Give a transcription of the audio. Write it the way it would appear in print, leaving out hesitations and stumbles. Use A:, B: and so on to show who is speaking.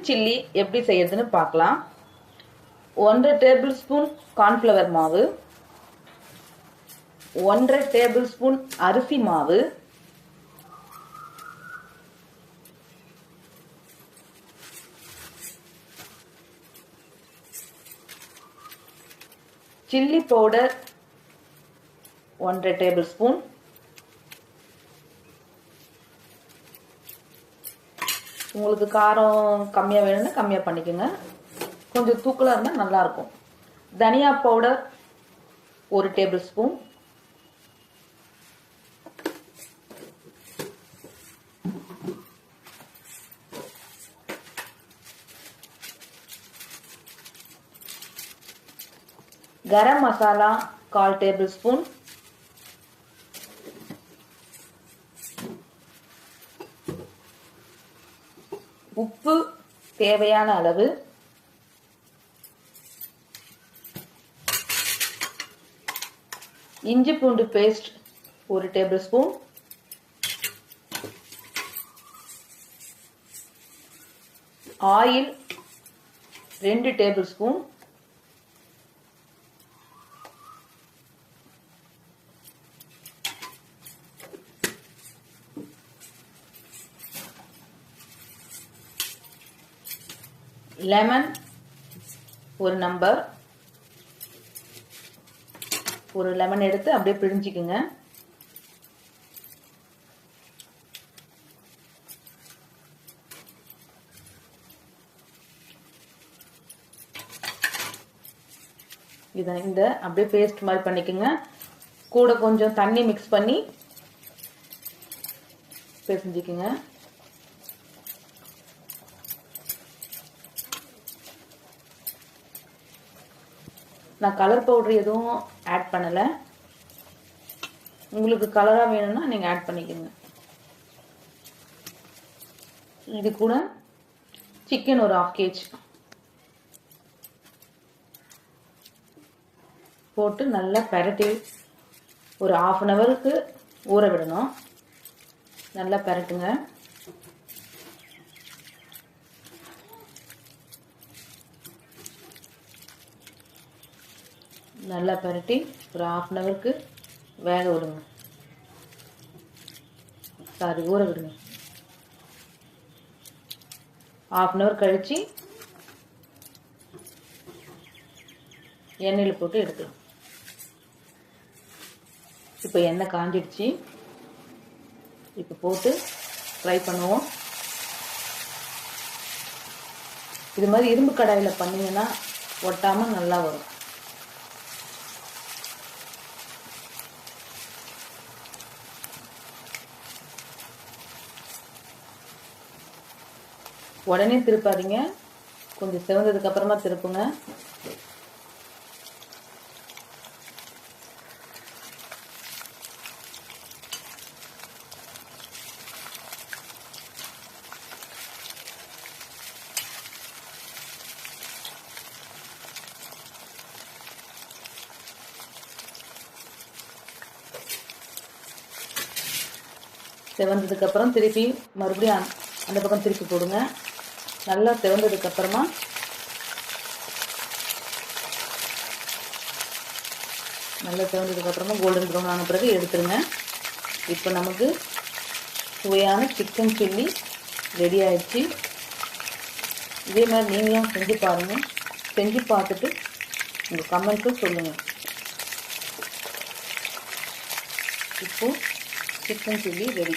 A: Chicken chilli எப்படி செய்யறதுன்னு பார்க்கலாம். 1.5 டேபிள் ஸ்பூன் கார்ன்ஃப்ளவர் மாவு, 1.5 டேபிள் ஸ்பூன் அரிசி மாவு, சில்லி பவுடர் 1.5 டேபிள் ஸ்பூன், உங்களுக்கு காரம் கம்மியாக வேணும்னா கம்மியாக பண்ணிக்கோங்க, கொஞ்சம் தூக்கலாக இருந்தால் நல்லாயிருக்கும். தனியா powder 1 tablespoon, garam masala 1/4 tablespoon, உப்பு தேவையான அளவு, இஞ்சி பூண்டு paste 1 tablespoon, oil 2 tablespoon, lemon ஒரு நம்பர், ஒரு லெமன் எடுத்து அப்படியே பிழிஞ்சிக்குங்க. இந்த அப்படியே பேஸ்ட் மாதிரி பண்ணிக்கோங்க. கூட கொஞ்சம் தண்ணி மிக்ஸ் பண்ணி பிசைஞ்சிக்குங்க. நான் கலர் பவுடர் எதுவும் ஆட் பண்ணலை, உங்களுக்கு கலராக வேணும்னா நீங்கள் ஆட் பண்ணிக்கோங்க. இது கூட சிக்கன் ஒரு 1/2 kg போட்டு நல்லா பெரட்டி ஒரு 1/2 hourக்கு ஊற விடணும். நல்லா பெரட்டுங்க. நல்லா பரட்டி ஒரு 1/2 hourக்கு வேக விடுங்க. ஊற விடுங்க. 1/2 hour கழிச்சு எண்ணெயில் போட்டு எடுக்கலாம். இப்போ எண்ணெய் காஞ்சிடுச்சு. இப்போ போட்டு ஃப்ரை பண்ணுவோம். இது மாதிரி இரும்பு கடாயில் பண்ணிங்கன்னா ஒட்டாமல் நல்லா வரும். உடனே திருப்பாதீங்க, கொஞ்சம் செவந்ததுக்கு அப்புறமா திருப்புங்க. செவந்ததுக்கு அப்புறம் திருப்பி மறுபடியும் அந்த பக்கம் திருப்பி போடுங்க. நல்லா செவந்ததுக்கு அப்புறமா கோல்டன் ப்ரௌன் ஆன பிறகு எடுத்துருங்க. இப்போ நமக்கு சுவையான சிக்கன் சில்லி ரெடி ஆயிடுச்சு. இதே மாதிரி நீங்களும் செஞ்சு பாருங்கள். செஞ்சு பார்த்துட்டு உங்கள் கமெண்ட்ஸும் சொல்லுங்கள். இப்போ சிக்கன் சில்லி ரெடி.